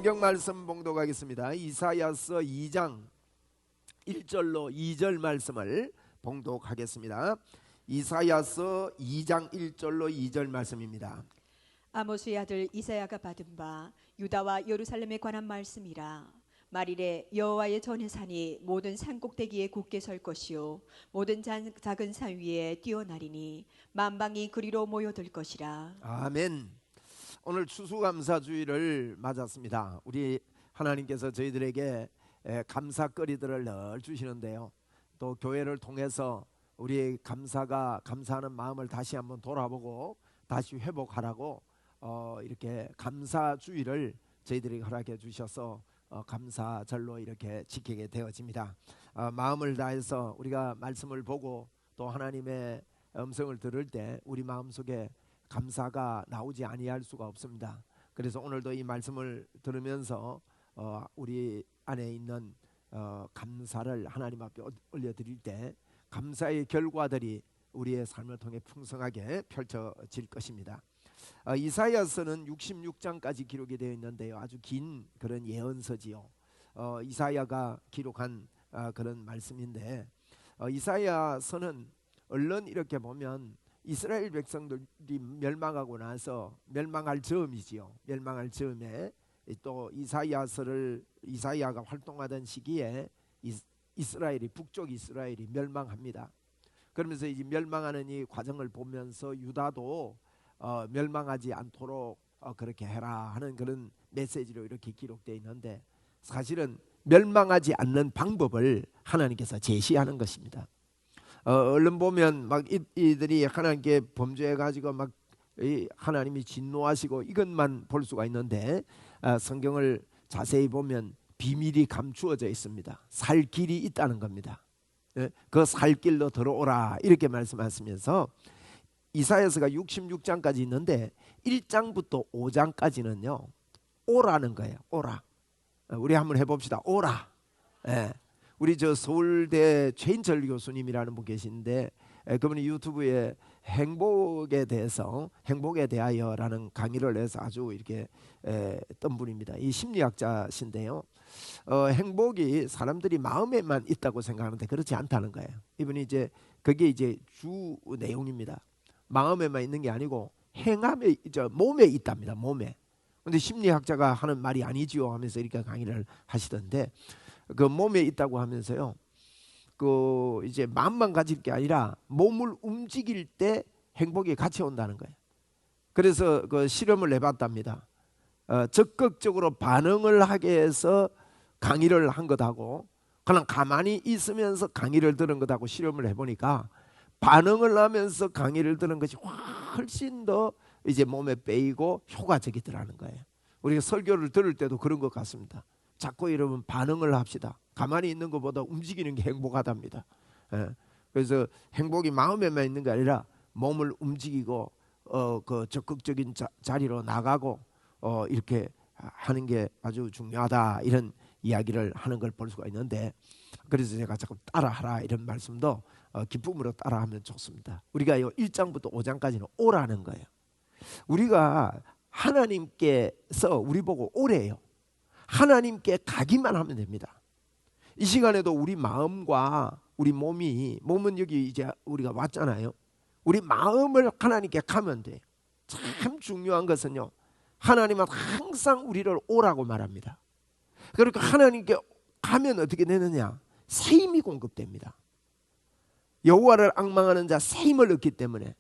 성경 말씀 봉독하겠습니다. 이사야서 2장 1절로 2절 말씀을 봉독하겠습니다. 이사야서 2장 1절로 2절 말씀입니다. 아모스의 아들 이사야가 받은 바 유다와 예루살렘에 관한 말씀이라. 말이래 여호와의 전의 산이 모든 산 꼭대기에 굳게 설 것이요 모든 작은 산 위에 뛰어나리니 만방이 그리로 모여들 것이라. 아멘. 오늘 추수감사주일을 맞았습니다. 우리 하나님께서 저희들에게 감사거리들을 늘 주시는데요, 또 교회를 통해서 우리 감사하는 마음을 다시 한번 돌아보고 다시 회복하라고 이렇게 감사주일을 저희들에게 허락해 주셔서 감사절로 이렇게 지키게 되어집니다. 마음을 다해서 우리가 말씀을 보고 또 하나님의 음성을 들을 때 우리 마음속에 감사가 나오지 아니할 수가 없습니다. 그래서 오늘도 이 말씀을 들으면서 우리 안에 있는 감사를 하나님 앞에 올려드릴 때 감사의 결과들이 우리의 삶을 통해 풍성하게 펼쳐질 것입니다. 이사야서는 66장까지 기록이 되어 있는데요, 아주 긴 그런 예언서지요. 이사야가 기록한 그런 말씀인데, 이사야서는 얼른 이렇게 보면 이스라엘 백성들이 멸망하고 나서 멸망할 즈음이지요. 멸망할 즈음에 또 이사야가 활동하던 시기에 북쪽 이스라엘이 멸망합니다. 그러면서 이제 멸망하는 이 과정을 보면서 유다도 멸망하지 않도록 그렇게 해라 하는 그런 메시지로 이렇게 기록되어 있는데, 사실은 멸망하지 않는 방법을 하나님께서 제시하는 것입니다. 얼른 보면 막 이들이 하나님께 범죄해 가지고 막 하나님이 진노하시고 이것만 볼 수가 있는데, 성경을 자세히 보면 비밀이 감추어져 있습니다. 살 길이 있다는 겁니다. 그 살 길로 들어오라 이렇게 말씀하시면서 이사야서가 66장까지 있는데 1장부터 5장까지는요 오라는 거예요. 오라. 우리 한번 해봅시다. 오라. 우리 저 서울대 최인철 교수님이라는 분 계신데, 그분이 유튜브에 행복에 대하여라는 강의를 해서 아주 이렇게 뜬 분입니다. 이 심리학자신데요, 행복이 사람들이 마음에만 있다고 생각하는데 그렇지 않다는 거예요. 이분이 그게 이제 주 내용입니다. 마음에만 있는 게 아니고 몸에 있답니다. 몸에. 근데 심리학자가 하는 말이 아니지요 하면서 이렇게 강의를 하시던데, 그 몸에 있다고 하면서요, 그 이제 마음만 가질 게 아니라 몸을 움직일 때 행복이 같이 온다는 거예요. 그래서 그 실험을 해봤답니다. 적극적으로 반응을 하게 해서 강의를 한 것하고 그냥 가만히 있으면서 강의를 들은 것하고 실험을 해보니까 반응을 하면서 강의를 들은 것이 훨씬 더 이제 몸에 빼이고 효과적이더라는 거예요. 우리가 설교를 들을 때도 그런 것 같습니다. 자꾸 여러분 반응을 합시다. 가만히 있는 것보다 움직이는 게 행복하답니다. 그래서 행복이 마음에만 있는 게 아니라 몸을 움직이고 그 적극적인 자리로 나가고 이렇게 하는 게 아주 중요하다, 이런 이야기를 하는 걸 볼 수가 있는데, 그래서 제가 자꾸 따라하라 이런 말씀도 기쁨으로 따라하면 좋습니다. 우리가 1장부터 5장까지는 오라는 거예요. 우리가 하나님께서 우리 보고 오래요. 하나님께 가기만 하면 됩니다. 이 시간에도 우리 마음과 우리 몸은 여기 이제 우리가 왔잖아요. 우리 마음을 하나님께 가면 돼. 참 중요한 것은요, 하나님은 항상 우리를 오라고 말합니다. 그러니까 하나님께 가면 어떻게 되느냐? 새 힘이 공급됩니다. 여호와를 앙망하는 자 새 힘을 얻기 때문에,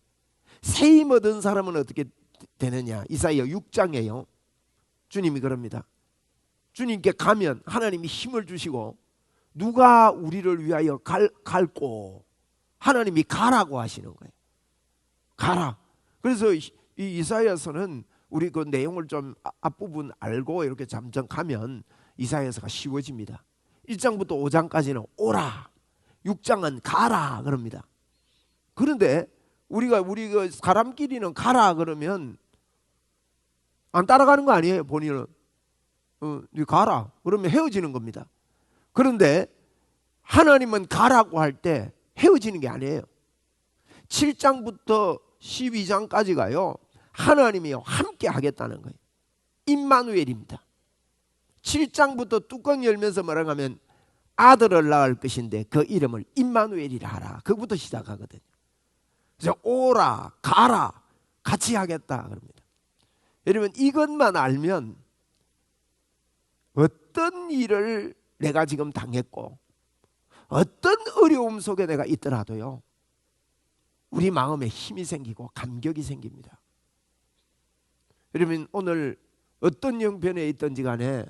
새 힘 얻은 사람은 어떻게 되느냐? 이사야 6장에요 주님이 그럽니다. 주님께 가면 하나님이 힘을 주시고, 누가 우리를 위하여 갈고, 하나님이 가라고 하시는 거예요. 가라. 그래서 이 이사야서는 우리 그 내용을 좀 앞부분 알고 이렇게 잠깐 가면 이사야서가 쉬워집니다. 1장부터 5장까지는 오라, 6장은 가라 그럽니다. 그런데 우리 그 사람끼리는 가라 그러면 안 따라가는 거 아니에요. 본인은 네 가라 그러면 헤어지는 겁니다. 그런데 하나님은 가라고 할 때 헤어지는 게 아니에요. 7장부터 12장까지가요 하나님이 함께 하겠다는 거예요. 임마누엘입니다. 7장부터 뚜껑 열면서 뭐라고 하면 아들을 낳을 것인데 그 이름을 임마누엘이라 하라. 그부터 시작하거든요. 그래서 오라 가라 같이 하겠다 그럽니다. 여러분 이것만 알면 어떤 일을 내가 지금 당했고 어떤 어려움 속에 내가 있더라도요, 우리 마음에 힘이 생기고 감격이 생깁니다. 여러분 오늘 어떤 형편에 있든지 간에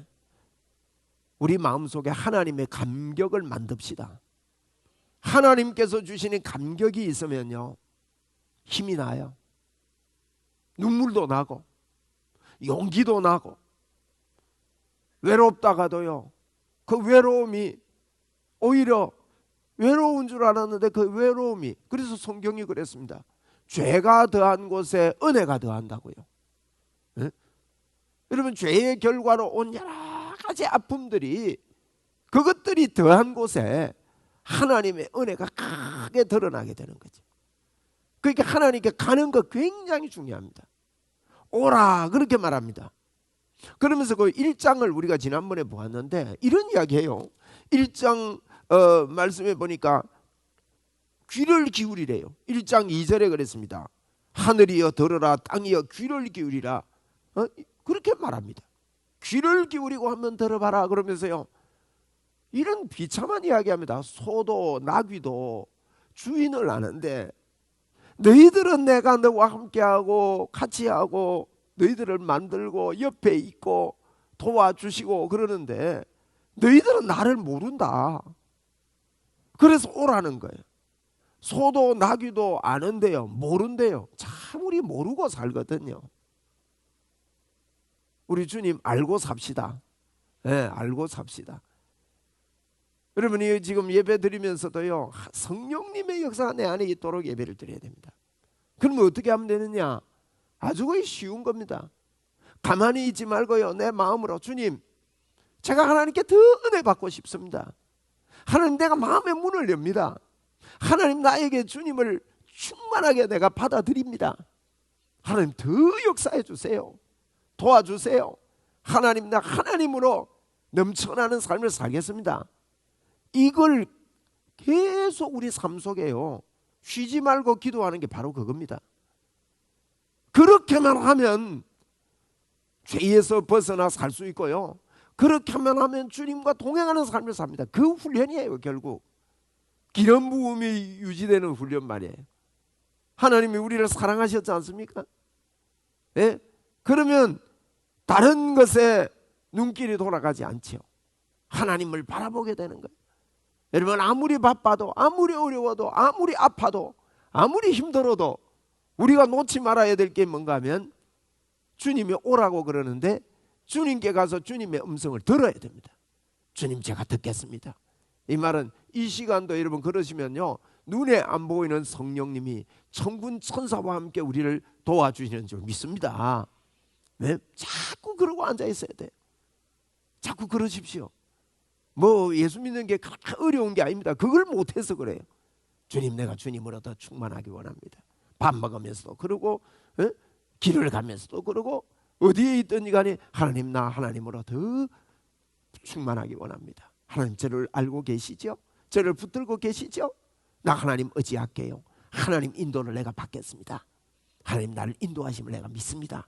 우리 마음속에 하나님의 감격을 만듭시다. 하나님께서 주시는 감격이 있으면요 힘이 나요. 눈물도 나고 용기도 나고, 외롭다가도요 그 외로움이 오히려 외로운 줄 알았는데 그 외로움이, 그래서 성경이 그랬습니다. 죄가 더한 곳에 은혜가 더한다고요. 네? 여러분 죄의 결과로 온 여러 가지 아픔들이, 그것들이 더한 곳에 하나님의 은혜가 크게 드러나게 되는 거죠. 그러니까 하나님께 가는 거 굉장히 중요합니다. 오라 그렇게 말합니다. 그러면서 그 1장을 우리가 지난번에 보았는데 이런 이야기해요. 1장 말씀해 보니까 귀를 기울이래요. 1장 2절에 그랬습니다. 하늘이여 들으라, 땅이여 귀를 기울이라. 그렇게 말합니다. 귀를 기울이고 한번 들어봐라 그러면서요 이런 비참한 이야기합니다. 소도 나귀도 주인을 아는데 너희들은 내가 너와 함께하고 같이 하고 너희들을 만들고 옆에 있고 도와주시고 그러는데 너희들은 나를 모른다. 그래서 오라는 거예요. 소도 나귀도 아는데요 모른대요. 참 우리 모르고 살거든요. 우리 주님 알고 삽시다. 네, 알고 삽시다. 여러분이 지금 예배 드리면서도요 성령님의 역사가 내 안에 있도록 예배를 드려야 됩니다. 그러면 어떻게 하면 되느냐? 아주 거의 쉬운 겁니다. 가만히 있지 말고요 내 마음으로 주님 제가 하나님께 더 은혜 받고 싶습니다. 하나님 내가 마음의 문을 엽니다. 하나님 나에게 주님을 충만하게 내가 받아들입니다. 하나님 더 역사해 주세요. 도와주세요. 하나님 나 하나님으로 넘쳐나는 삶을 살겠습니다. 이걸 계속 우리 삶 속에요 쉬지 말고 기도하는 게 바로 그겁니다. 그렇게만 하면 죄에서 벗어나 살 수 있고요 그렇게만 하면 주님과 동행하는 삶을 삽니다. 그 훈련이에요. 결국 기름 부음이 유지되는 훈련 말이에요. 하나님이 우리를 사랑하셨지 않습니까? 예? 그러면 다른 것에 눈길이 돌아가지 않죠. 하나님을 바라보게 되는 거예요. 여러분 아무리 바빠도 아무리 어려워도 아무리 아파도 아무리 힘들어도 우리가 놓지 말아야 될 게 뭔가 하면 주님이 오라고 그러는데 주님께 가서 주님의 음성을 들어야 됩니다. 주님 제가 듣겠습니다. 이 말은 이 시간도 여러분 그러시면요 눈에 안 보이는 성령님이 천군 천사와 함께 우리를 도와주시는 줄 믿습니다. 왜? 자꾸 그러고 앉아 있어야 돼요. 자꾸 그러십시오. 뭐 예수 믿는 게 그렇게 어려운 게 아닙니다. 그걸 못해서 그래요. 주님 내가 주님으로 더 충만하기 원합니다. 밥 먹으면서도 그러고 길을 가면서도 그러고 어디에 있든지 간에 하나님 나 하나님으로 더 충만하기 원합니다. 하나님 저를 알고 계시죠? 저를 붙들고 계시죠? 나 하나님 의지할게요. 하나님 인도를 내가 받겠습니다. 하나님 나를 인도하심을 내가 믿습니다.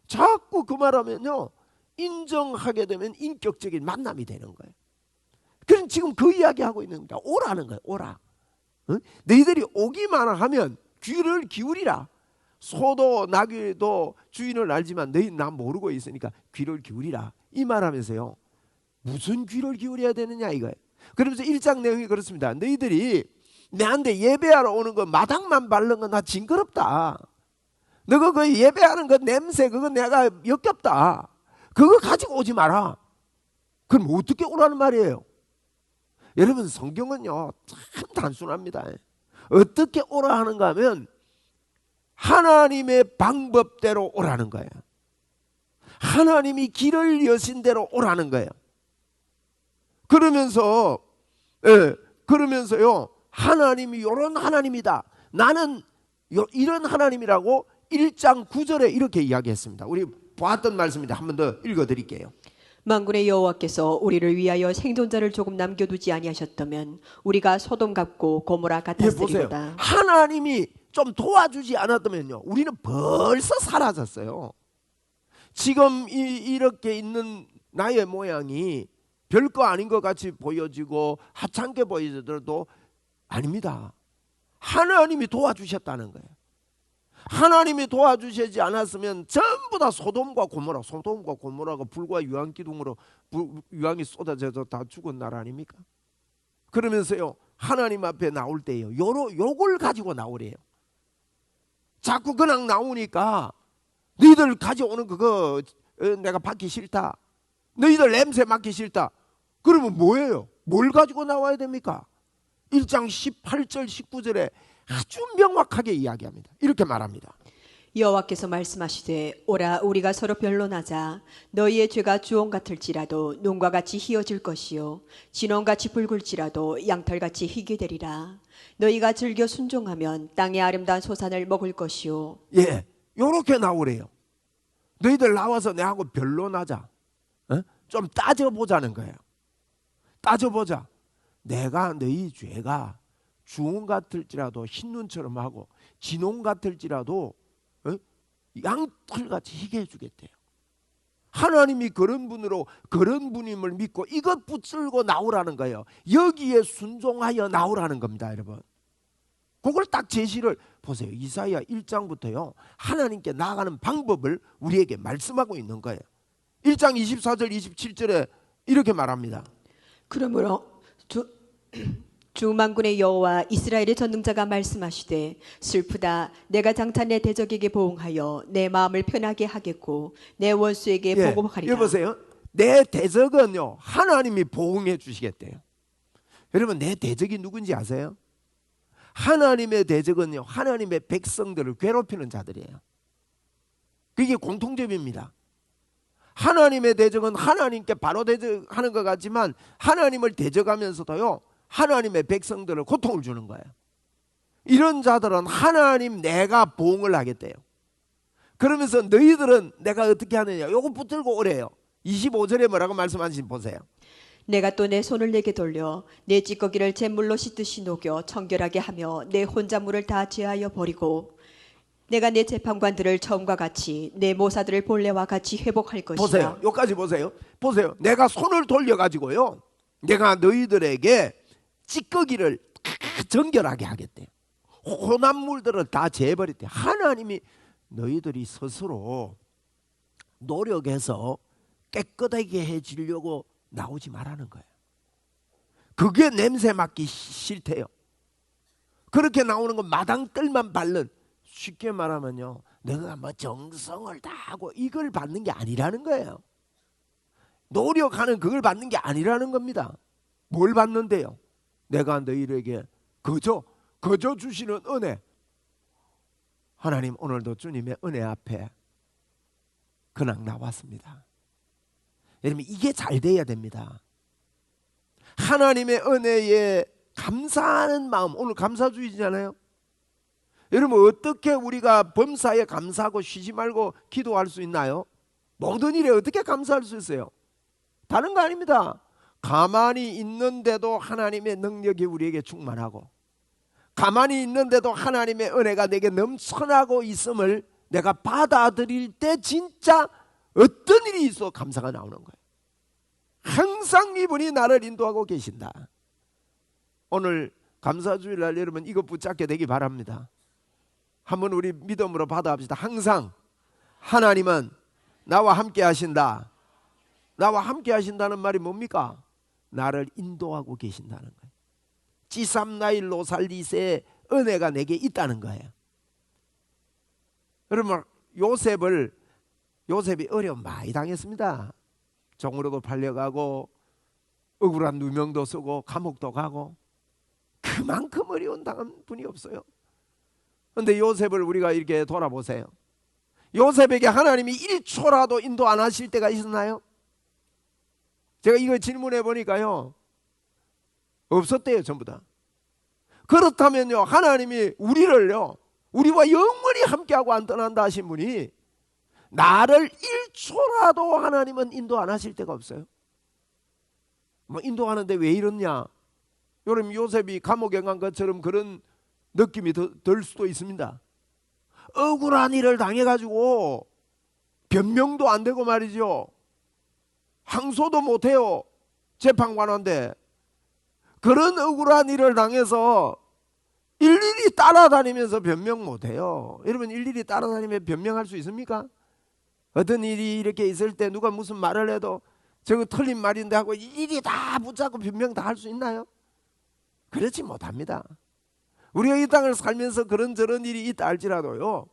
자꾸 그 말하면요 인정하게 되면 인격적인 만남이 되는 거예요. 그럼 지금 그 이야기하고 있는 겁니다. 오라는 거예요. 오라. 너희들이 오기만 하면 귀를 기울이라. 소도 나귀도 주인을 알지만 너희 나 모르고 있으니까 귀를 기울이라. 이 말하면서요 무슨 귀를 기울여야 되느냐 이거예요. 그러면서 1장 내용이 그렇습니다. 너희들이 내한테 예배하러 오는 거 마당만 밟는 거 나 징그럽다. 너가 그 예배하는 그 냄새 그거 내가 역겹다. 그거 가지고 오지 마라. 그럼 어떻게 오라는 말이에요? 여러분 성경은요 참 단순합니다. 어떻게 오라 하는가 하면 하나님의 방법대로 오라는 거예요. 하나님이 길을 여신 대로 오라는 거예요. 그러면서요 하나님이 이런 하나님이다. 나는 이런 하나님이라고 1장 9절에 이렇게 이야기했습니다. 우리 보았던 말씀인데 한 번 더 읽어드릴게요. 만군의 여호와께서 우리를 위하여 생존자를 조금 남겨두지 아니하셨다면 우리가 소돔 같고 고모라 예, 보세요. 같았으리로다. 하나님이 좀 도와주지 않았다면요, 우리는 벌써 사라졌어요. 지금 이렇게 있는 나의 모양이 별거 아닌 것 같이 보여지고 하찮게 보여지더라도 아닙니다. 하나님이 도와주셨다는 거예요. 하나님이 도와주시지 않았으면 전부 다 소돔과 고모라가 불과 유황기둥으로 유황이 쏟아져서 다 죽은 나라 아닙니까? 그러면서요, 하나님 앞에 나올 때요, 요걸 가지고 나오래요. 자꾸 그냥 나오니까 너희들 가져오는 그거 내가 받기 싫다, 너희들 냄새 맡기 싫다. 그러면 뭐예요? 뭘 가지고 나와야 됩니까? 1장 18절 19절에 아주 명확하게 이야기합니다. 이렇게 말합니다. 여호와께서 말씀하시되 오라 우리가 서로 변론하자. 너희의 죄가 주홍 같을지라도 눈과 같이 희어질 것이요 진홍같이 붉을지라도 양털같이 희게 되리라. 너희가 즐겨 순종하면 땅의 아름다운 소산을 먹을 것이요. 예, 요렇게 나오래요. 너희들 나와서 내하고 변론하자. 좀 따져보자는 거예요. 따져보자. 내가 너희 죄가 주홍 같을지라도 흰눈처럼 하고 진홍 같을지라도 양털같이 희게 해주겠대요. 하나님이 그런 분으로 그런 분임을 믿고 이것 붙들고 나오라는 거예요. 여기에 순종하여 나오라는 겁니다, 여러분. 그걸 딱 제시를 보세요. 이사야 1장부터요 하나님께 나아가는 방법을 우리에게 말씀하고 있는 거예요. 1장 24절 27절에 이렇게 말합니다. 그러므로 주 만군의 여호와 이스라엘의 전능자가 말씀하시되 슬프다. 내가 장차 내 대적에게 보응하여 내 마음을 편하게 하겠고 내 원수에게 보복하리라. 여보세요. 내 대적은요 하나님이 보응해 주시겠대요. 여러분, 내 대적이 누군지 아세요? 하나님의 대적은요 하나님의 백성들을 괴롭히는 자들이에요. 그게 공통점입니다. 하나님의 대적은 하나님께 바로 대적하는 것 같지만 하나님을 대적하면서도요 하나님의 백성들을 고통을 주는 거예요. 이런 자들은 하나님 내가 보응을 하겠대요. 그러면서 너희들은 내가 어떻게 하느냐, 요거 붙들고 오래요. 25절에 뭐라고 말씀하시는지 보세요. 내가 또 내 손을 내게 돌려 내 찌꺼기를 잿물로 씻듯이 녹여 청결하게 하며 내 혼자물을 다 제하여 버리고 내가 내 재판관들을 처음과 같이 내 모사들을 본래와 같이 회복할 것이다. 보세요. 여기까지 보세요. 보세요. 내가 손을 돌려가지고요 내가 너희들에게 찌꺼기를 정결하게 하겠대. 혼합 물들을 다 제해버렸대. 하나님이 너희들이 스스로 노력해서 깨끗하게 해지려고 나오지 말라는 거예요. 그게 냄새 맡기 싫대요. 그렇게 나오는 건 마당끌만 밟는, 쉽게 말하면요 내가 뭐 정성을 다하고 이걸 받는 게 아니라는 거예요. 노력하는 그걸 받는 게 아니라는 겁니다. 뭘 받는데요? 내가 너희에게 거저 주시는 은혜. 하나님, 오늘도 주님의 은혜 앞에 그냥 나왔습니다. 여러분, 이게 잘 돼야 됩니다. 하나님의 은혜에 감사하는 마음. 오늘 감사주의잖아요. 여러분, 어떻게 우리가 범사에 감사하고 쉬지 말고 기도할 수 있나요? 모든 일에 어떻게 감사할 수 있어요? 다른 거 아닙니다. 가만히 있는데도 하나님의 능력이 우리에게 충만하고, 가만히 있는데도 하나님의 은혜가 내게 넘쳐나고 있음을 내가 받아들일 때 진짜 어떤 일이 있어 감사가 나오는 거예요. 항상 이분이 나를 인도하고 계신다. 오늘 감사주일날 여러분 이거 붙잡게 되기 바랍니다. 한번 우리 믿음으로 받아합시다. 항상 하나님은 나와 함께 하신다. 나와 함께 하신다는 말이 뭡니까? 나를 인도하고 계신다는 거예요. 지삼나일 로살리세의 은혜가 내게 있다는 거예요. 여러분, 요셉이 어려움 많이 당했습니다. 종으로도 팔려가고 억울한 누명도 쓰고 감옥도 가고 그만큼 어려운 당한 분이 없어요. 그런데 요셉을 우리가 이렇게 돌아보세요. 요셉에게 하나님이 1초라도 인도 안 하실 때가 있었나요? 제가 이거 질문해 보니까요 없었대요. 전부 다. 그렇다면요 하나님이 우리를요 우리와 영원히 함께하고 안 떠난다 하신 분이 나를 1초라도 하나님은 인도 안 하실 때가 없어요. 뭐 인도하는데 왜 이러냐? 여러분, 요셉이 감옥에 간 것처럼 그런 느낌이 들 수도 있습니다. 억울한 일을 당해가지고 변명도 안 되고 말이죠. 항소도 못해요. 재판관한테. 그런 억울한 일을 당해서 일일이 따라다니면서 변명 못해요. 여러분, 일일이 따라다니면 변명할 수 있습니까? 어떤 일이 이렇게 있을 때 누가 무슨 말을 해도 저거 틀린 말인데 하고 일일이 다 붙잡고 변명 다 할 수 있나요? 그렇지 못합니다. 우리가 이 땅을 살면서 그런저런 일이 있다 할지라도요,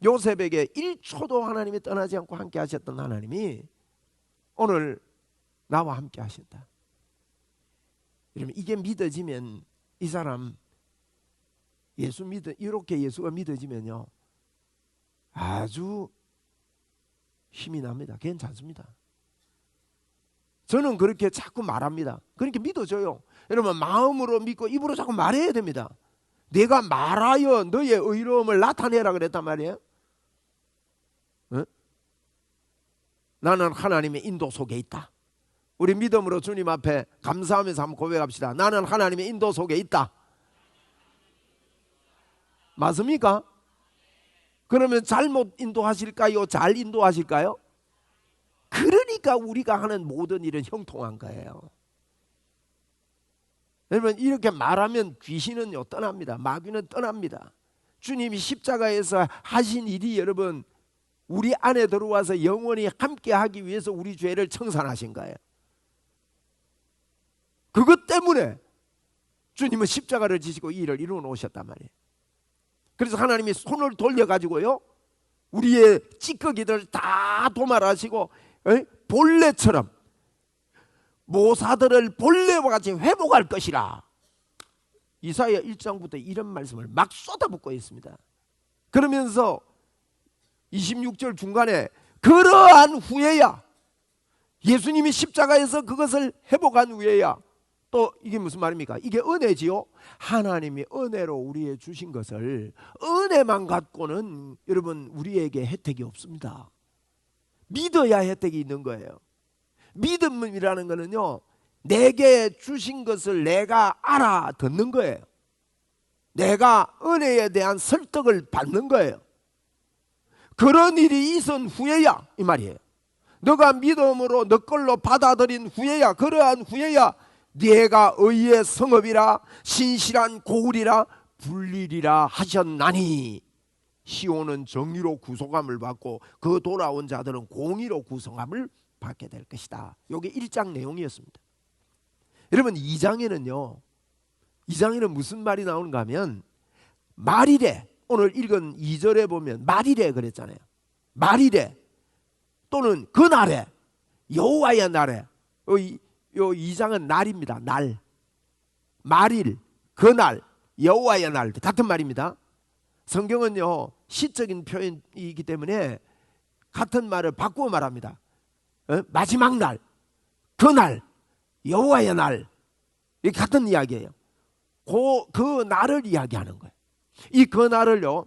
요셉에게 1초도 하나님이 떠나지 않고 함께 하셨던 하나님이 오늘 나와 함께 하신다. 여러분, 이게 믿어지면 이 사람 이렇게 예수가 믿어지면요, 아주 힘이 납니다. 괜찮습니다. 저는 그렇게 자꾸 말합니다. 그러니까 믿어져요. 여러분, 마음으로 믿고 입으로 자꾸 말해야 됩니다. 내가 말하여 너의 의로움을 나타내라 그랬단 말이에요. 어? 나는 하나님의 인도 속에 있다. 우리 믿음으로 주님 앞에 감사하면서 한번 고백합시다. 나는 하나님의 인도 속에 있다. 맞습니까? 그러면 잘못 인도하실까요? 잘 인도하실까요? 그러니까 우리가 하는 모든 일은 형통한 거예요. 여러분, 이렇게 말하면 귀신은요 떠납니다. 마귀는 떠납니다. 주님이 십자가에서 하신 일이 여러분 우리 안에 들어와서 영원히 함께 하기 위해서 우리 죄를 청산하신 거예요. 그것 때문에 주님은 십자가를 지시고 이 일을 이루어 놓으셨단 말이에요. 그래서 하나님이 손을 돌려가지고요, 우리의 찌꺼기들을 다 도말하시고 본래처럼 모사들을 본래와 같이 회복할 것이라. 이사야 1장부터 이런 말씀을 막 쏟아붓고 있습니다. 그러면서 26절 중간에 그러한 후에야, 예수님이 십자가에서 그것을 회복한 후에야, 또 이게 무슨 말입니까? 이게 은혜지요. 하나님이 은혜로 우리에 주신 것을 은혜만 갖고는 여러분 우리에게 혜택이 없습니다. 믿어야 혜택이 있는 거예요. 믿음이라는 거는요, 내게 주신 것을 내가 알아듣는 거예요. 내가 은혜에 대한 설득을 받는 거예요. 그런 일이 있은 후에야 이 말이에요. 너가 믿음으로 너 걸로 받아들인 후에야, 그러한 후에야 네가 의의 성읍이라 신실한 고울이라 불리리라 하셨나니, 시온은 정의로 구속함을 받고 그 돌아온 자들은 공의로 구속함을 받게 될 것이다. 이게 1장 내용이었습니다. 여러분, 2장에는요, 2장에는 무슨 말이 나오는가 하면 말이래. 오늘 읽은 2절에 보면 말이래 그랬잖아요. 말이래 또는 그날에, 여호와의 날에. 요 2장은 날입니다. 날, 말일, 그날, 여호와의 날 같은 말입니다. 성경은요 시적인 표현이기 때문에 같은 말을 바꾸어 말합니다. 마지막 날, 그날, 여호와의 날, 이 같은 이야기예요. 그 날을 이야기하는 거예요. 이 그날을요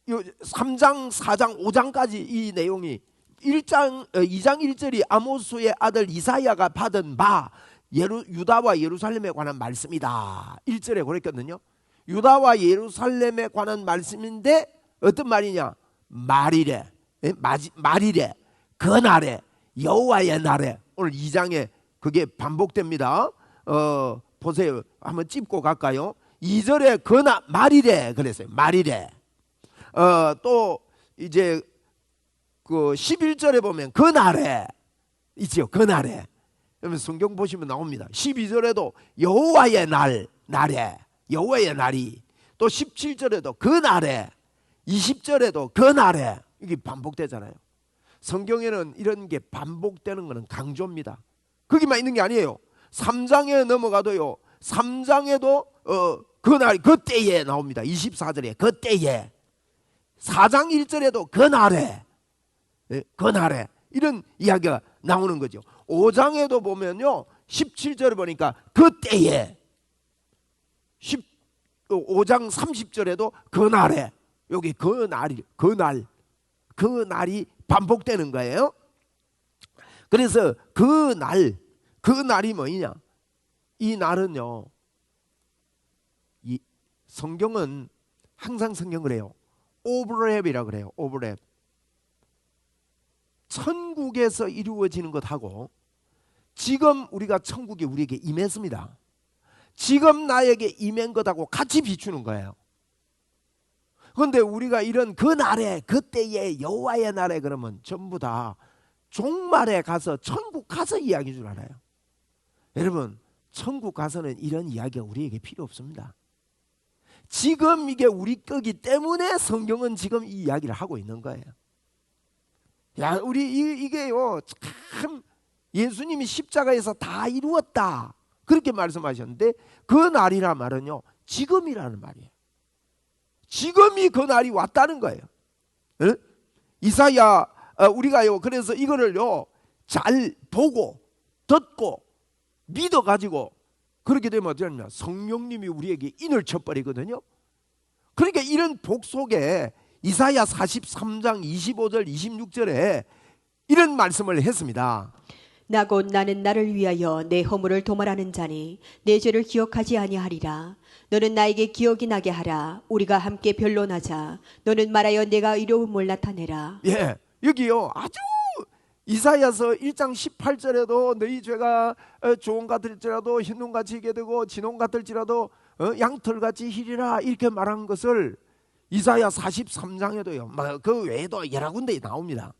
3장, 4장, 5장까지 이 내용이 2장 1절이 아모스의 아들 이사야가 받은 바 유다와 예루살렘에 관한 말씀이다. 1절에 그랬거든요. 유다와 예루살렘에 관한 말씀인데 어떤 말이냐? 말이래, 말이래, 그날에, 여호와의 날에. 오늘 2장에 그게 반복됩니다. 보세요. 한번 찝고 갈까요? 2절에 그날 말이래 그랬어요. 말이래. 또 이제 그 11절에 보면 그날에 있죠. 그날에. 그러면 성경 보시면 나옵니다. 12절에도 여호와의 날에, 여호와의 날이. 또 17절에도 그날에, 20절에도 그날에. 이게 반복되잖아요. 성경에는 이런 게 반복되는 것은 강조입니다. 거기만 있는 게 아니에요. 3장에 넘어가도요, 3장에도 그날, 그때에 나옵니다. 24절에 그때에. 4장 1절에도 그날에, 그날에 이런 이야기가 나오는 거죠. 5장에도 보면요 17절을 보니까 그때에, 5장 30절에도 그날에, 여기 그날, 그 날이 반복되는 거예요. 그래서 그 날이 뭐냐? 이 날은요, 이 성경은 항상 성경을 해요. 오버랩이라고 그래요. 오버랩. 천국에서 이루어지는 것하고 지금 우리가 천국이 우리에게 임했습니다. 지금 나에게 임한 것하고 같이 비추는 거예요. 그런데 우리가 이런 그 날에, 그때의 여호와의 날에 그러면 전부 다 종말에 가서 천국 가서 이야기인 줄 알아요. 여러분, 천국 가서는 이런 이야기가 우리에게 필요 없습니다. 지금 이게 우리 거기 때문에 성경은 지금 이 이야기를 하고 있는 거예요. 야, 우리 이게요, 참 예수님이 십자가에서 다 이루었다 그렇게 말씀하셨는데, 그 날이란 말은요, 지금이라는 말이에요. 지금이 그 날이 왔다는 거예요. 에? 이사야, 우리가요, 그래서 이거를요, 잘 보고 듣고 믿어가지고 그렇게 되면 어떻게 하냐면 성령님이 우리에게 인을 쳐버리거든요. 그러니까 이런 복 속에 이사야 43장 25절 26절에 이런 말씀을 했습니다. 나 곧 나는 나를 위하여 내 허물을 도말하는 자니 내 죄를 기억하지 아니하리라. 너는 나에게 기억이 나게 하라. 우리가 함께 변론하자. 너는 말하여 내가 의로움을 나타내라. 예, 여기요 아주 이사야서 1장 18절에도 너희 죄가 좋은 같을지라도 흰눈같이 희게 되고 진홍 같을지라도 양털같이 희리라 이렇게 말한 것을 이사야 43장에도요, 그 외에도 여러 군데 나옵니다.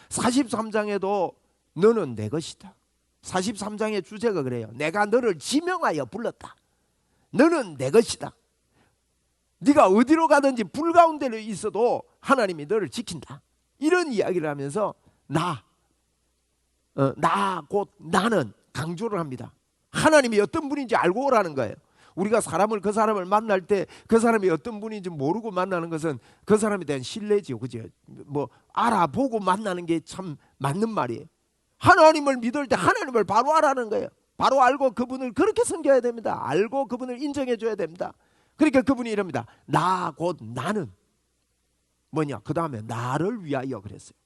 43장에도 너는 내 것이다. 43장의 주제가 그래요. 내가 너를 지명하여 불렀다. 너는 내 것이다. 네가 어디로 가든지 불 가운데 있어도 하나님이 너를 지킨다. 이런 이야기를 하면서 나 곧 나는 강조를 합니다. 하나님이 어떤 분인지 알고 오라는 거예요. 우리가 그 사람을 만날 때 그 사람이 어떤 분인지 모르고 만나는 것은 그 사람에 대한 신뢰지요. 그죠? 뭐 알아보고 만나는 게 참 맞는 말이에요. 하나님을 믿을 때 하나님을 바로 알아는 거예요. 바로 알고 그분을 그렇게 섬겨야 됩니다. 알고 그분을 인정해 줘야 됩니다. 그러니까 그분이 이럽니다. 나 곧 나는 뭐냐? 그 다음에 나를 위하여 그랬어요.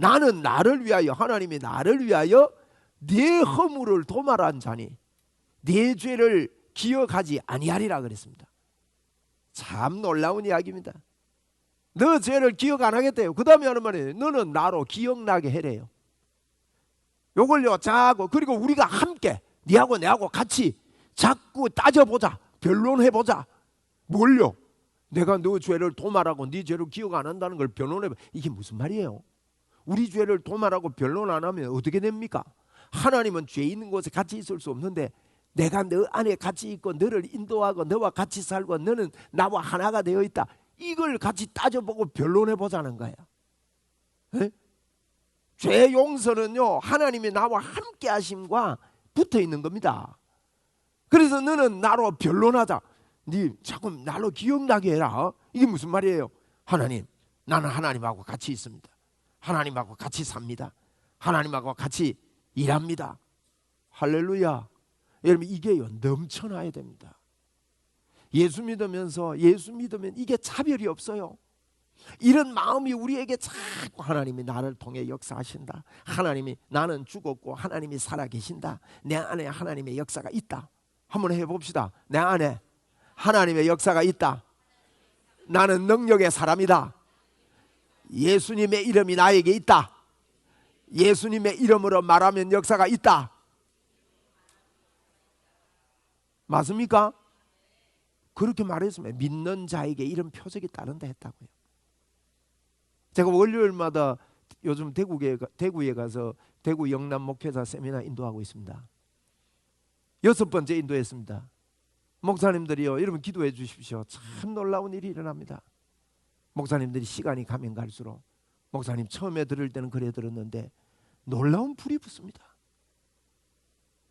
나는 나를 위하여, 하나님이 나를 위하여 네 허물을 도말한 자니 네 죄를 기억하지 아니하리라 그랬습니다. 참 놀라운 이야기입니다. 너 죄를 기억 안 하겠대요. 그 다음에 하는 말이에요. 너는 나로 기억나게 해래요. 요걸요 자고, 그리고 우리가 함께 네하고 내하고 같이 자꾸 따져보자. 변론해보자. 뭘요? 내가 너 죄를 도말하고 네 죄를 기억 안 한다는 걸 변론해봐. 이게 무슨 말이에요? 우리 죄를 도말하고 변론 안 하면 어떻게 됩니까? 하나님은 죄 있는 곳에 같이 있을 수 없는데 내가 너 안에 같이 있고 너를 인도하고 너와 같이 살고 너는 나와 하나가 되어 있다. 이걸 같이 따져보고 변론해 보자는 거예요. 에? 죄 용서는요, 하나님이 나와 함께 하심과 붙어 있는 겁니다. 그래서 너는 나로 변론하자. 네 자꾸 나로 기억나게 해라. 이게 무슨 말이에요? 하나님, 나는 하나님하고 같이 있습니다. 하나님하고 같이 삽니다. 하나님하고 같이 일합니다. 할렐루야. 여러분, 이게요 넘쳐나야 됩니다. 예수 믿으면 이게 차별이 없어요. 이런 마음이 우리에게 자꾸 하나님이 나를 통해 역사하신다. 하나님이 나는 죽었고 하나님이 살아계신다. 내 안에 하나님의 역사가 있다. 한번 해봅시다. 내 안에 하나님의 역사가 있다. 나는 능력의 사람이다. 예수님의 이름이 나에게 있다. 예수님의 이름으로 말하면 역사가 있다. 맞습니까? 그렇게 말했으면 믿는 자에게 이런 표적이 따른다 했다고요. 제가 월요일마다 요즘 대구에 가서 대구 영남 목회자 세미나 인도하고 있습니다. 6번째 인도했습니다. 목사님들이요, 여러분 기도해 주십시오. 참 놀라운 일이 일어납니다. 목사님들이 시간이 가면 갈수록, 목사님 처음에 들을 때는 그래 들었는데 놀라운 불이 붙습니다.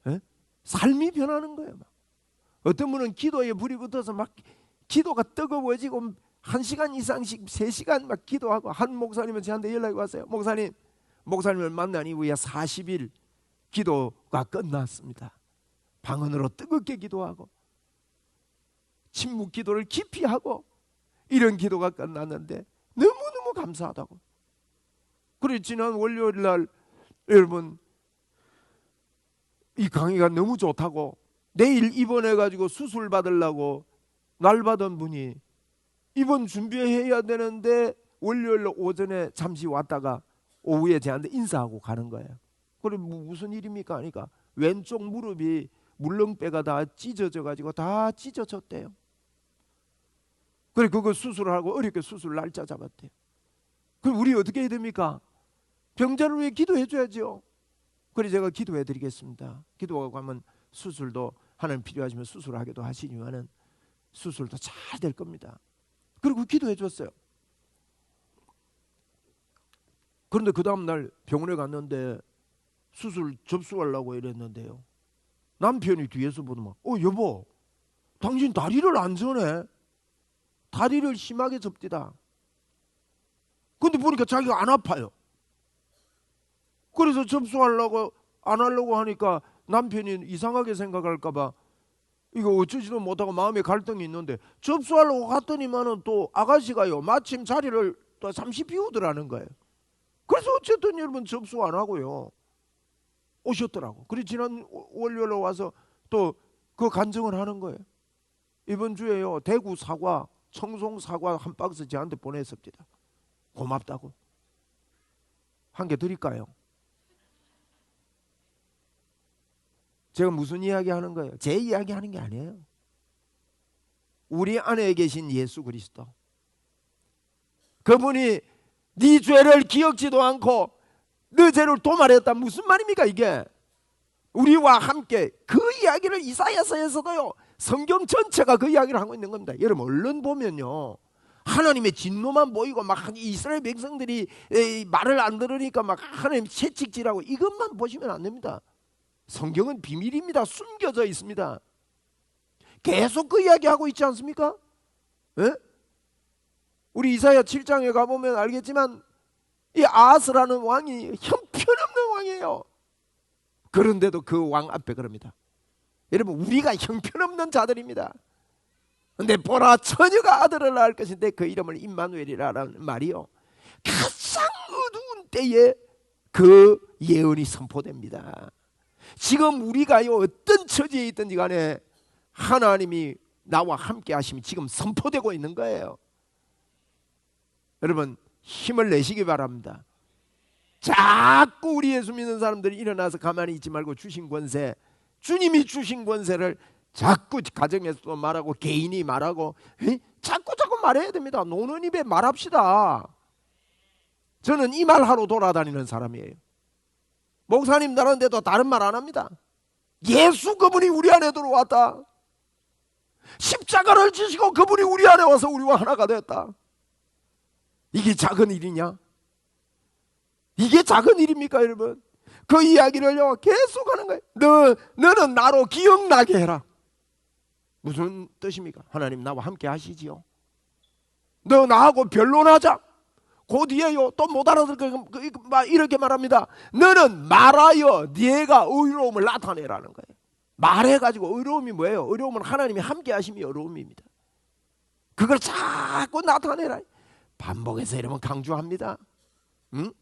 에? 삶이 변하는 거예요. 막. 어떤 분은 기도에 불이 붙어서 막 기도가 뜨거워지고 1시간 이상씩 3시간 막 기도하고, 한 목사님은 저한테 연락이 왔어요. 목사님을 만난 이후에 40일 기도가 끝났습니다. 방언으로 뜨겁게 기도하고 침묵 기도를 깊이 하고 이런 기도가 끝났는데 너무너무 감사하다고. 그래 지난 월요일 날 여러분 이 강의가 너무 좋다고 내일 입원해가지고 수술 받으려고 날 받은 분이 입원 준비해야 되는데 월요일 오전에 잠시 왔다가 오후에 저한테 인사하고 가는 거예요. 그래 무슨 일입니까 하니까 왼쪽 무릎이 물렁뼈가 다 찢어져가지고 다 찢어졌대요. 그래 그거 수술하고 어렵게 수술 날짜 잡았대요. 그럼 우리 어떻게 해야 됩니까? 병자를 위해 기도해 줘야죠. 그래 제가 기도해 드리겠습니다. 기도하고 하면 수술도 하나님 필요하시면 수술하기도 하시지만은 수술도 잘 될 겁니다. 그리고 기도해 줬어요. 그런데 그 다음날 병원에 갔는데 수술 접수하려고 이랬는데요, 남편이 뒤에서 보더만 여보 당신 다리를 안 저네. 다리를 심하게 접디다. 근데 보니까 자기가 안 아파요. 그래서 접수하려고 안 하려고 하니까 남편이 이상하게 생각할까봐 이거 어쩌지도 못하고 마음에 갈등이 있는데 접수하려고 갔더니만은 또 아가씨가요 마침 자리를 또 잠시 비우더라는 거예요. 그래서 어쨌든 여러분 접수 안 하고요 오셨더라고. 그래 지난 월요일에 와서 또 그 간증을 하는 거예요. 이번 주에요 대구 사과, 청송 사과 한 박스 저한테 보냈습니다. 고맙다고. 한 개 드릴까요? 제가 무슨 이야기 하는 거예요? 제 이야기 하는 게 아니에요. 우리 안에 계신 예수 그리스도, 그분이 네 죄를 기억지도 않고 네 죄를 도말했다. 무슨 말입니까 이게? 우리와 함께 그 이야기를 이사야서에서도요 성경 전체가 그 이야기를 하고 있는 겁니다. 여러분 얼른 보면요 하나님의 진노만 보이고 막 이스라엘 백성들이 말을 안 들으니까 막 하나님 채찍질하고 이것만 보시면 안 됩니다. 성경은 비밀입니다. 숨겨져 있습니다. 계속 그 이야기하고 있지 않습니까? 에? 우리 이사야 7장에 가보면 알겠지만 이 아하스라는 왕이 형편없는 왕이에요. 그런데도 그 왕 앞에 그럽니다. 여러분 우리가 형편없는 자들입니다. 근데 보라 처녀가 아들을 낳을 것인데 그 이름을 임마누엘이라는 말이요 가장 어두운 때에 그 예언이 선포됩니다. 지금 우리가요 어떤 처지에 있든지 간에 하나님이 나와 함께 하심이 지금 선포되고 있는 거예요. 여러분 힘을 내시기 바랍니다. 자꾸 우리 예수 믿는 사람들이 일어나서 가만히 있지 말고 주신 권세, 주님이 주신 권세를 자꾸 가정에서도 말하고 개인이 말하고 자꾸 말해야 됩니다. 노는 입에 말합시다. 저는 이 말하러 돌아다니는 사람이에요. 목사님 다른데도 다른 말 안 합니다. 예수 그분이 우리 안에 들어왔다. 십자가를 지시고 그분이 우리 안에 와서 우리와 하나가 됐다. 이게 작은 일이냐? 이게 작은 일입니까 여러분? 그 이야기를요 계속 하는 거예요. 너는 나로 기억나게 해라. 무슨 뜻입니까? 하나님 나와 함께 하시지요. 너 나하고 변론하자. 그 뒤에요 또 못 알아들고 이렇게 말합니다. 너는 말하여 네가 의로움을 나타내라는 거예요. 말해가지고 의로움이 뭐예요? 의로움은 하나님이 함께 하심이 의로움입니다. 그걸 자꾸 나타내라. 반복해서 여러분 강조합니다. 응?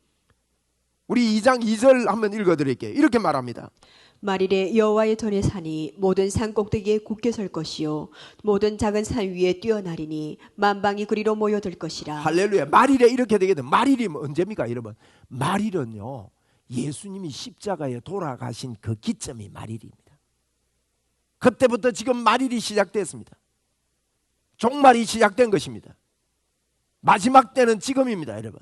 우리 2장 2절 한번 읽어드릴게요. 이렇게 말합니다. 말일에 여호와의 전에 산이 모든 산 꼭대기에 굳게 설 것이요 모든 작은 산 위에 뛰어나리니 만방이 그리로 모여들 것이라. 할렐루야. 말일에 이렇게 되거든. 말일이 언제입니까 여러분? 말일은요 예수님이 십자가에 돌아가신 그 기점이 말일입니다. 그때부터 지금 말일이 시작됐습니다. 종말이 시작된 것입니다. 마지막 때는 지금입니다 여러분.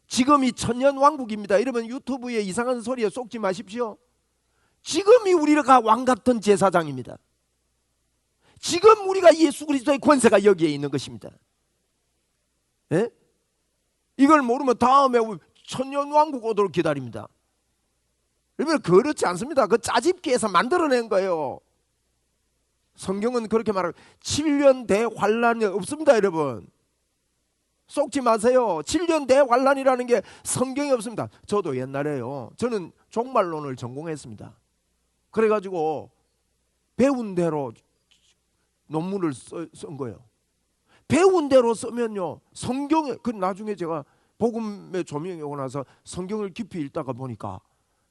지금이 천년왕국입니다. 여러분 유튜브에 이상한 소리에 쏙지 마십시오. 지금이 우리가 왕같은 제사장입니다. 지금 우리가 예수 그리스도의 권세가 여기에 있는 것입니다. 예? 이걸 모르면 다음에 천년왕국 오도록 기다립니다. 여러분 그렇지 않습니다. 그 짜집기에서 만들어낸 거예요. 성경은 그렇게 말하고 7년 대환란이 없습니다 여러분. 쏙지 마세요. 7년 대환란이라는 게 성경에 없습니다. 저도 옛날에요 저는 종말론을 전공했습니다. 그래가지고 배운 대로 논문을 쓴 거예요. 배운 대로 쓰면요 성경에 그 나중에 제가 복음의 조명이 오고 나서 성경을 깊이 읽다가 보니까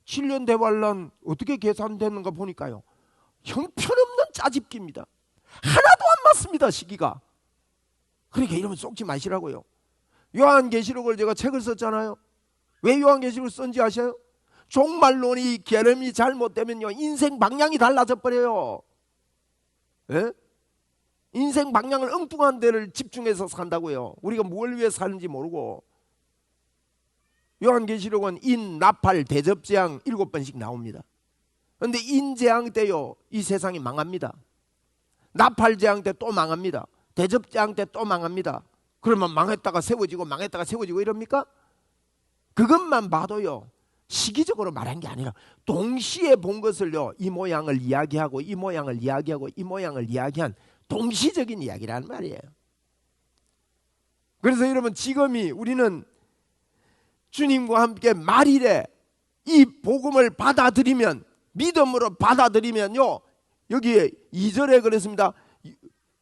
7년 대환란 어떻게 계산되는가 보니까요, 형편없는 짜집기입니다. 하나도 안 맞습니다, 시기가. 그러니까 이러면 쏙지 마시라고요. 요한계시록을 제가 책을 썼잖아요. 왜 요한계시록을 썼는지 아셔요? 종말론이 계름이 잘못되면요, 인생 방향이 달라져 버려요. 예? 인생 방향을 엉뚱한 데를 집중해서 산다고요. 우리가 뭘 위해 사는지 모르고. 요한계시록은 인, 나팔, 대접재앙 7번씩 나옵니다. 그런데 인재앙 때요, 이 세상이 망합니다. 나팔재앙 때 또 망합니다. 대접재앙 때 또 망합니다. 그러면 망했다가 세워지고 망했다가 세워지고 이럽니까? 그것만 봐도요, 시기적으로 말한 게 아니라 동시에 본 것을요, 이 모양을 이야기하고 이 모양을 이야기하고 이 모양을 이야기한 동시적인 이야기란 말이에요. 그래서 여러분, 지금이 우리는 주님과 함께 말일에 이 복음을 받아들이면, 믿음으로 받아들이면요, 여기에 2절에 그랬습니다.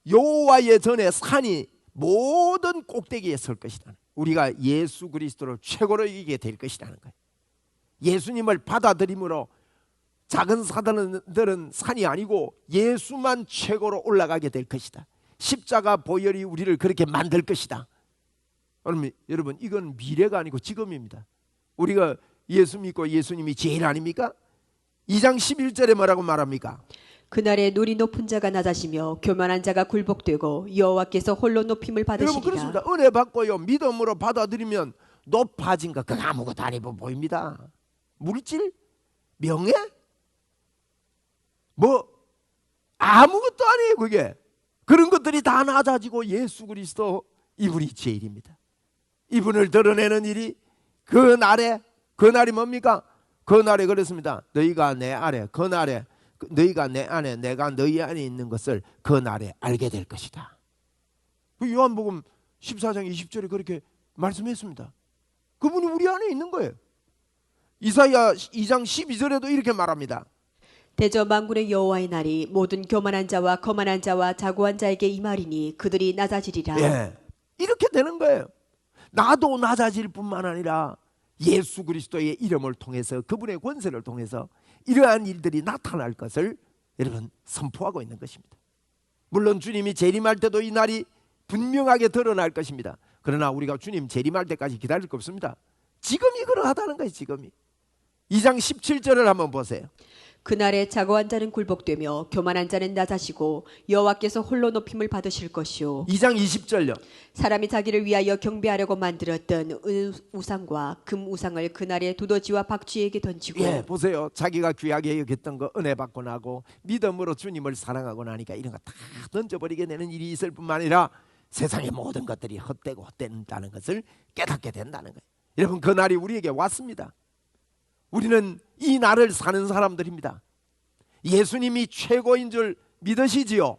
여호와의 전에 산이 모든 꼭대기에 설 것이다. 우리가 예수 그리스도를 최고로 이기게 될 것이라는 거예요. 예수님을 받아들임으로 작은 사단들은 산이 아니고 예수만 최고로 올라가게 될 것이다. 십자가 보혈이 우리를 그렇게 만들 것이다. 여러분, 이건 미래가 아니고 지금입니다. 우리가 예수 믿고 예수님이 제일 아닙니까? 2장 11절에 뭐라고 말합니까? 그날에 눈이 높은 자가 낮아지며 교만한 자가 굴복되고 여호와께서 홀로 높임을 받으시리라. 여러분, 그렇습니다. 은혜 받고요, 믿음으로 받아들이면 높아진 것, 그거 아무것도 아니고 보입니다. 물질? 명예? 뭐 아무것도 아니에요. 그게 그런 것들이 다 낮아지고 예수 그리스도, 이분이 제일입니다. 이분을 드러내는 일이 그날이 뭡니까? 그날에 그랬습니다. 너희가 내 아래, 그날에 너희가 내 안에, 내가 너희 안에 있는 것을 그날에 알게 될 것이다. 요한복음 14장 20절에 그렇게 말씀했습니다. 그분이 우리 안에 있는 거예요. 이사야 2장 12절에도 이렇게 말합니다. 대저 만군의 여호와의 날이 모든 교만한 자와 거만한 자와 자고한 자에게 임하리니 그들이 낮아지리라. 예, 이렇게 되는 거예요. 나도 낮아질 뿐만 아니라 예수 그리스도의 이름을 통해서, 그분의 권세를 통해서 이러한 일들이 나타날 것을 여러분 선포하고 있는 것입니다. 물론 주님이 재림할 때도 이 날이 분명하게 드러날 것입니다. 그러나 우리가 주님 재림할 때까지 기다릴 거 없습니다. 지금이 그러하다는 거예요. 지금이. 2장 17절을 한번 보세요. 그날에 자고한 자는 굴복되며 교만한 자는 낮아지고 여호와께서 홀로 높임을 받으실 것이요. 2장 20절요. 사람이 자기를 위하여 경배하려고 만들었던 우상과 금 우상을 그날에 두더지와 박쥐에게 던지고. 예, 보세요. 자기가 귀하게 여겼던 거 은혜 받고 나고 믿음으로 주님을 사랑하고 나니까 이런 거 다 던져버리게 되는 일이 있을 뿐만 아니라 세상의 모든 것들이 헛되고 헛된다는 것을 깨닫게 된다는 거예요. 여러분, 그 날이 우리에게 왔습니다. 우리는 이 날을 사는 사람들입니다. 예수님이 최고인 줄 믿으시지요?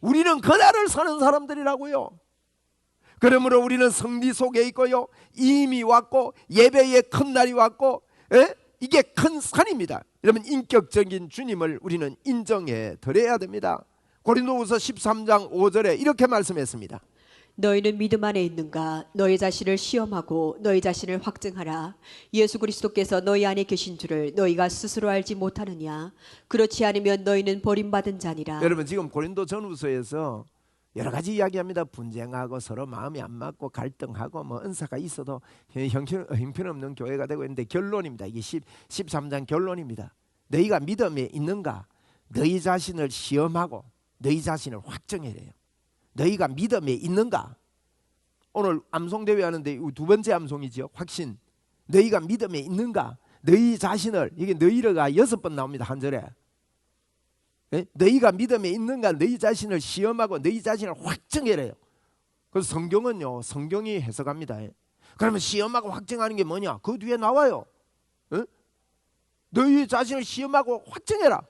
우리는 그 날을 사는 사람들이라고요. 그러므로 우리는 성리 속에 있고요, 이미 왔고 예배의 큰 날이 왔고, 이게 큰 산입니다. 여러분, 인격적인 주님을 우리는 인정해 드려야 됩니다. 고린도후서 13장 5절에 이렇게 말씀했습니다. 너희는 믿음 안에 있는가? 너희 자신을 시험하고 너희 자신을 확증하라. 예수 그리스도께서 너희 안에 계신 줄을 너희가 스스로 알지 못하느냐? 그렇지 않으면 너희는 버림받은 자니라. 여러분, 지금 고린도 전후서에서 여러 가지 이야기합니다. 분쟁하고 서로 마음이 안 맞고 갈등하고 뭐 은사가 있어도 형편없는 교회가 되고 있는데 결론입니다. 이게 13장 결론입니다. 너희가 믿음에 있는가? 너희 자신을 시험하고 너희 자신을 확정해래요. 너희가 믿음에 있는가? 오늘 암송대회 하는데 두 번째 암송이죠. 확신. 너희가 믿음에 있는가? 너희 자신을, 이게 너희가 6번 나옵니다. 한 절에. 너희가 믿음에 있는가? 너희 자신을 시험하고 너희 자신을 확정해래요. 그래서 성경은요, 성경이 해석합니다. 그러면 시험하고 확정하는 게 뭐냐? 그 뒤에 나와요. 너희 자신을 시험하고 확정해라.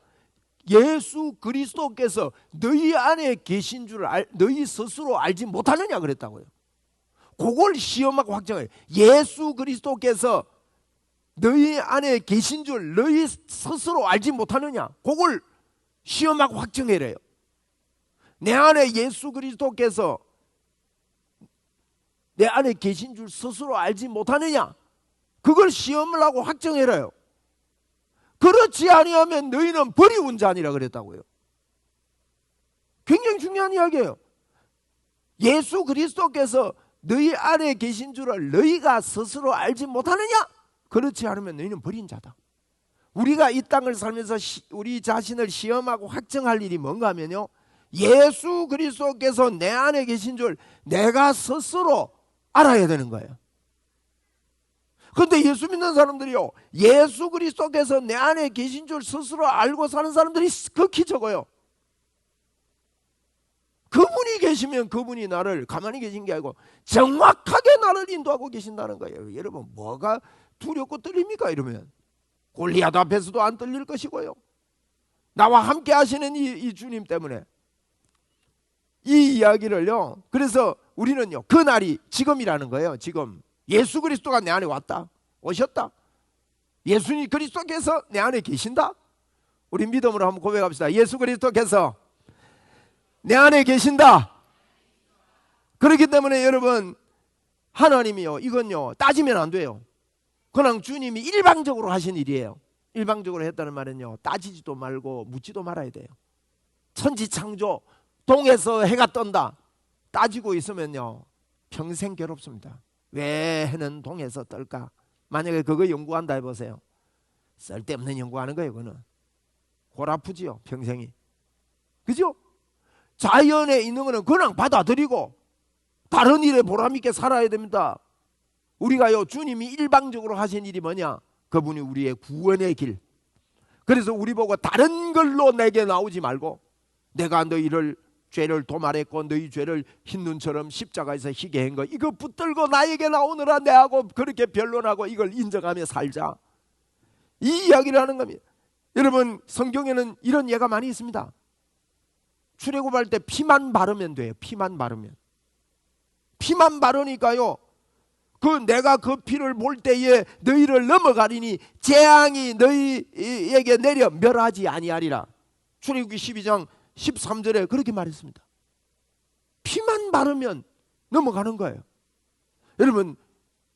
예수 그리스도께서 너희 안에 계신 줄 너희 스스로 알지 못하느냐 그랬다고요. 그걸 시험하고 확정해요. 예수 그리스도께서 너희 안에 계신 줄 너희 스스로 알지 못하느냐, 그걸 시험하고 확정해래요. 내 안에 예수 그리스도께서 내 안에 계신 줄 스스로 알지 못하느냐? 그걸 시험을 하고 확정해라요. 그렇지 아니하면 너희는 버리운 자니라 그랬다고요. 굉장히 중요한 이야기예요. 예수 그리스도께서 너희 안에 계신 줄을 너희가 스스로 알지 못하느냐? 그렇지 않으면 너희는 버린 자다. 우리가 이 땅을 살면서 우리 자신을 시험하고 확정할 일이 뭔가 하면요, 예수 그리스도께서 내 안에 계신 줄 내가 스스로 알아야 되는 거예요. 그런데 예수 믿는 사람들이요, 예수 그리스도께서 내 안에 계신 줄 스스로 알고 사는 사람들이 극히 적어요. 그분이 계시면 그분이 나를 가만히 계신 게 아니고 정확하게 나를 인도하고 계신다는 거예요. 여러분, 뭐가 두렵고 떨립니까? 이러면 골리앗 앞에서도 안 떨릴 것이고요, 나와 함께 하시는 이 주님 때문에 이 이야기를요, 그래서 우리는요, 그날이 지금이라는 거예요. 지금 예수 그리스도가 내 안에 왔다, 오셨다, 예수님 그리스도께서 내 안에 계신다. 우리 믿음으로 한번 고백합시다. 예수 그리스도께서 내 안에 계신다. 그렇기 때문에 여러분, 하나님이요, 이건요 따지면 안 돼요. 그냥 주님이 일방적으로 하신 일이에요. 일방적으로 했다는 말은요, 따지지도 말고 묻지도 말아야 돼요. 천지창조, 동에서 해가 떤다, 따지고 있으면요 평생 괴롭습니다. 왜 해는 동에서 뜰까? 만약에 그거 연구한다 해보세요. 쓸데없는 연구하는 거예요. 그거는 골 아프지요, 평생이. 그죠? 자연에 있는 거는 그냥 받아들이고 다른 일에 보람있게 살아야 됩니다. 우리가요, 주님이 일방적으로 하신 일이 뭐냐? 그분이 우리의 구원의 길. 그래서 우리 보고 다른 걸로 내게 나오지 말고, 내가 너희를 죄를 도말했고 너희 죄를 흰 눈처럼 십자가에서 희게 한 거, 이거 붙들고 나에게 나오느라 내하고 그렇게 변론하고 이걸 인정하며 살자, 이 이야기를 하는 겁니다. 여러분, 성경에는 이런 예가 많이 있습니다. 출애굽할 때 피만 바르면 돼요. 피만 바르면. 피만 바르니까요, 내가 그 피를 볼 때에 너희를 넘어가리니 재앙이 너희에게 내려 멸하지 아니하리라. 출애굽기 12장 13절에 그렇게 말했습니다. 피만 바르면 넘어가는 거예요. 여러분,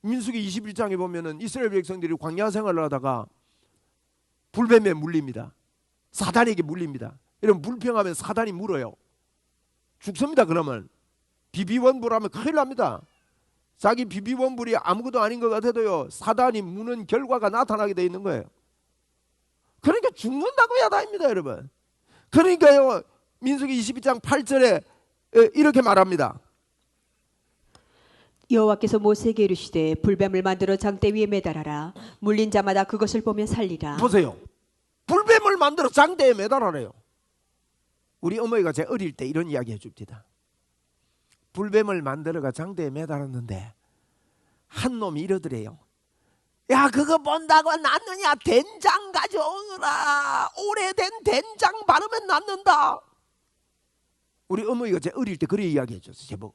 민수기 21장에 보면은 이스라엘 백성들이 광야 생활을 하다가 불뱀에 물립니다. 사단에게 물립니다. 여러분, 불평하면 사단이 물어요. 죽습니다. 그러면 비비원불하면 큰일 납니다. 자기 비비원불이 아무것도 아닌 것 같아도요, 사단이 무는 결과가 나타나게 돼 있는 거예요. 그러니까 죽는다고 야단입니다, 여러분. 그러니까요, 민수기 22장 8절에 이렇게 말합니다. 여호와께서 모세에게 이르시되 불뱀을 만들어 장대 위에 매달아라. 물린 자마다 그것을 보며 살리라. 보세요, 불뱀을 만들어 장대에 매달아래요. 우리 어머니가 제 어릴 때 이런 이야기 해줍니다. 불뱀을 만들어가 장대에 매달았는데 한 놈이 이러더래요. 야, 그거 본다고 낫느냐? 된장 가져오느라. 오래된 된장 바르면 낫는다. 우리 어머니가 제 어릴 때 그래 이야기 해줬어요. 제보고,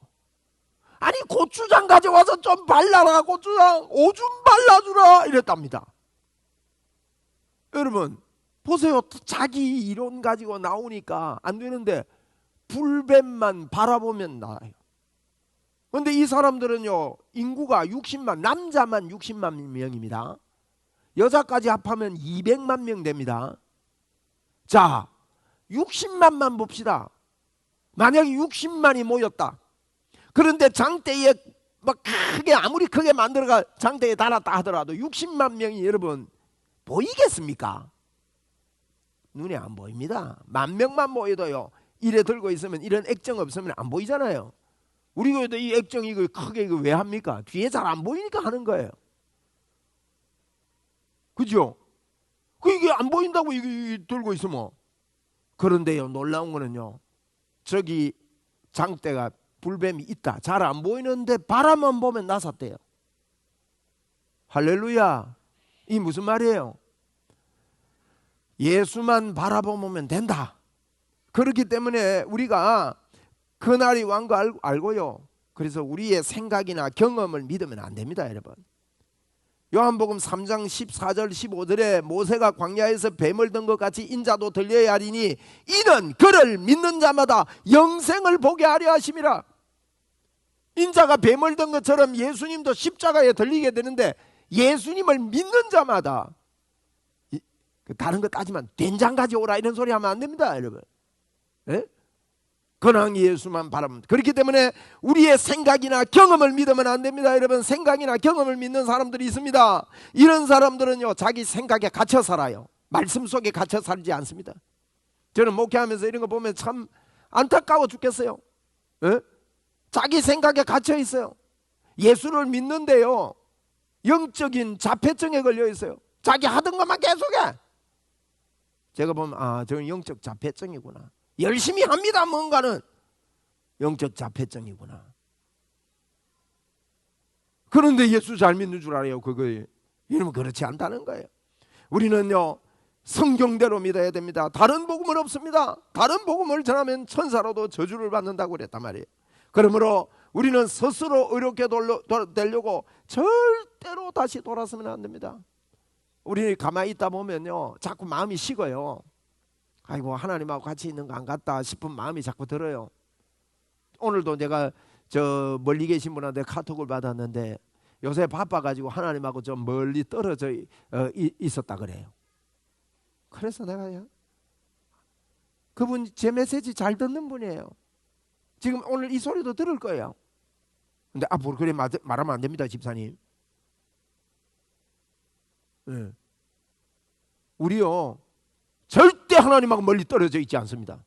아니 고추장 가져와서 좀 발라라, 고추장 오줌 발라주라 이랬답니다. 여러분 보세요, 자기 이론 가지고 나오니까 안 되는데 불뱀만 바라보면 나아요. 그런데 이 사람들은요, 인구가 60만, 남자만 60만 명입니다. 여자까지 합하면 200만 명 됩니다. 자, 60만만 봅시다. 만약에 60만이 모였다. 그런데 장대에 막 크게, 아무리 크게 만들어가 장대에 달았다 하더라도 60만 명이 여러분 보이겠습니까? 눈에 안 보입니다. 10,000명만 모여도요, 이래 들고 있으면, 이런 액정 없으면 안 보이잖아요. 우리가 이 액정 이거 크게 이거 왜 합니까? 뒤에 잘 안 보이니까 하는 거예요. 그죠? 이게 안 보인다고 이거 들고 있으면. 그런데요, 놀라운 거는요, 저기 장대가 불뱀이 있다, 잘 안 보이는데 바라만 보면 나섰대요. 할렐루야. 이 무슨 말이에요? 예수만 바라보면 된다. 그렇기 때문에 우리가 그날이 완 거 알고요, 그래서 우리의 생각이나 경험을 믿으면 안 됩니다, 여러분. 요한복음 3장 14절 15절에 모세가 광야에서 뱀을 든 것 같이 인자도 들려야 하리니 이는 그를 믿는 자마다 영생을 보게 하려 하심이라. 인자가 뱀을 든 것처럼 예수님도 십자가에 들리게 되는데, 예수님을 믿는 자마다 다른 거 따지면 된장 가져오라 이런 소리 하면 안 됩니다, 여러분. 예? 근황 예수만 바라보면. 그렇기 때문에 우리의 생각이나 경험을 믿으면 안 됩니다, 여러분. 생각이나 경험을 믿는 사람들이 있습니다. 이런 사람들은요, 자기 생각에 갇혀 살아요. 말씀 속에 갇혀 살지 않습니다. 저는 목회하면서 이런 거 보면 참 안타까워 죽겠어요. 예? 자기 생각에 갇혀 있어요. 예수를 믿는데요, 영적인 자폐증에 걸려 있어요. 자기 하던 것만 계속해. 제가 보면 저는 영적 자폐증이구나. 열심히 합니다, 뭔가는. 영적 자폐증이구나. 그런데 예수 잘 믿는 줄 알아요, 그거에. 이러면 그렇지 않다는 거예요. 우리는요, 성경대로 믿어야 됩니다. 다른 복음은 없습니다. 다른 복음을 전하면 천사로도 저주를 받는다고 그랬단 말이에요. 그러므로 우리는 스스로 의롭게 되려고 절대로 다시 돌아서면 안 됩니다. 우리 가만히 있다 보면요, 자꾸 마음이 식어요. 아이고, 하나님하고 같이 있는 거 안 같다 싶은 마음이 자꾸 들어요. 오늘도 내가 저 멀리 계신 분한테 카톡을 받았는데, 요새 바빠가지고 하나님하고 좀 멀리 떨어져 있었다 그래요. 그래서 내가 그분 제 메시지 잘 듣는 분이에요. 지금 오늘 이 소리도 들을 거예요. 근데 앞으로 그래 말하면 안 됩니다, 집사님. 네. 우리요, 절대 하나님하고 멀리 떨어져 있지 않습니다.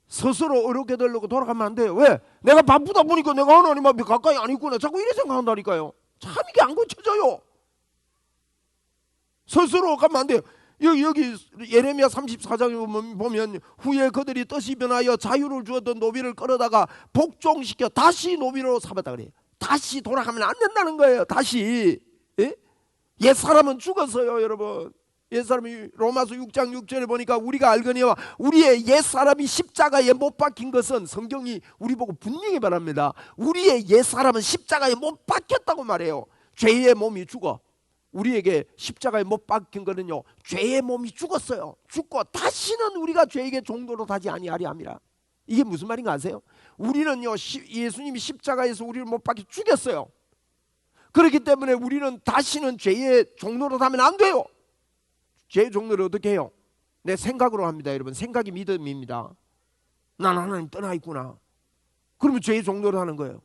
스스로 어렵게 되려고 돌아가면 안 돼요. 왜? 내가 바쁘다 보니까 내가 하나님 앞에 가까이 안 있구나, 자꾸 이래 생각한다니까요. 참 이게 안 고쳐져요. 스스로 가면 안 돼요. 여기 예레미야 34장에 보면 후에 그들이 뜻이 변하여 자유를 주었던 노비를 끌어다가 복종시켜 다시 노비로 삼았다 그래요. 다시 돌아가면 안 된다는 거예요. 다시. 예? 옛사람은 죽었어요, 여러분. 옛사람이 로마서 6장 6절에 보니까 우리가 알거니와 우리의 옛사람이 십자가에 못 박힌 것은, 성경이 우리 보고 분명히 말합니다. 우리의 옛사람은 십자가에 못 박혔다고 말해요. 죄의 몸이 죽어. 우리에게 십자가에 못 박힌 거는요, 죄의 몸이 죽었어요. 죽고 다시는 우리가 죄에게 종노릇 하지 아니하리 함이라. 이게 무슨 말인가 아세요? 우리는요, 예수님이 십자가에서 우리를 못 박혀 죽였어요. 그렇기 때문에 우리는 다시는 죄의 종노릇 하면 안 돼요. 죄의 종노릇 어떻게 해요? 내 생각으로 합니다, 여러분. 생각이 믿음입니다. 난 하나님 떠나 있구나. 그러면 죄의 종노릇 하는 거예요.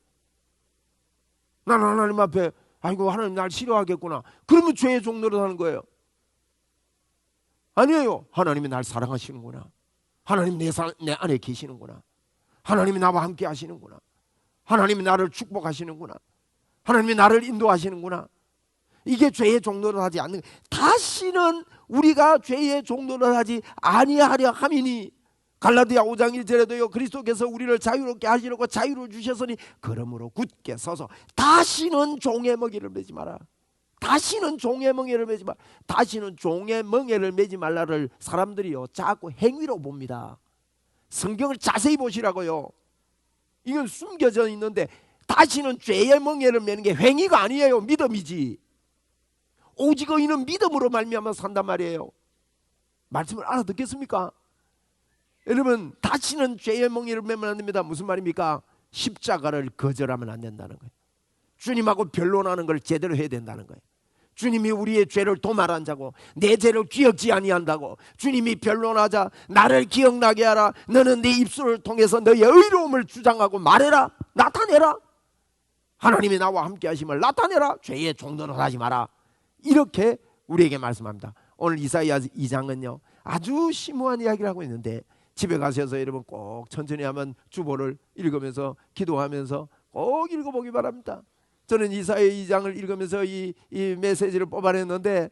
난 하나님 앞에 아이고, 하나님 날 싫어하겠구나. 그러면 죄의 종노릇 하는 거예요. 아니에요. 하나님이 날 사랑하시는구나. 하나님 내 안에 계시는구나. 하나님이 나와 함께 하시는구나. 하나님이 나를 축복하시는구나. 하나님이 나를 인도하시는구나. 이게 죄의 종노릇 하지 않는, 다시는 우리가 죄의 종노릇 하지 아니하려 함이니, 갈라디아 5장 1절에도요, 그리스도께서 우리를 자유롭게 하시려고 자유를 주셨으니 그러므로 굳게 서서 다시는 종의 멍에를 매지 마라. 다시는 종의 멍에를 매지 마라. 다시는 종의 멍에를 매지 말라를 사람들이요, 자꾸 행위로 봅니다. 성경을 자세히 보시라고요. 이건 숨겨져 있는데, 다시는 죄의 멍에를 매는 게 행위가 아니에요. 믿음이지. 오직 의인은 믿음으로 말미암아 산단 말이에요. 말씀을 알아듣겠습니까? 여러분, 다시는 죄의 멍에를 매면 안 됩니다. 무슨 말입니까? 십자가를 거절하면 안 된다는 거예요. 주님하고 변론하는 걸 제대로 해야 된다는 거예요. 주님이 우리의 죄를 도말한 자고 내 죄를 기억지 아니한다고, 주님이 변론하자 나를 기억나게 하라. 너는 네 입술을 통해서 너의 의로움을 주장하고 말해라. 나타내라. 하나님이 나와 함께 하심을 나타내라. 죄의 종노릇 하지 마라. 이렇게 우리에게 말씀합니다. 오늘 이사야 2장은요, 아주 심오한 이야기를 하고 있는데, 집에 가셔서 여러분 꼭 천천히 한번 주보를 읽으면서 기도하면서 꼭 읽어보기 바랍니다. 저는 이사야 2장을 읽으면서 이 메시지를 뽑아냈는데,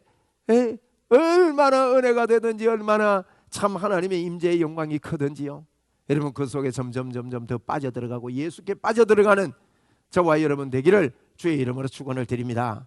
얼마나 은혜가 되든지, 얼마나 참 하나님의 임재의 영광이 크든지요. 여러분 그 속에 점점 더 빠져들어가고 예수께 빠져들어가는 저와 여러분 되기를 주의 이름으로 축원을 드립니다.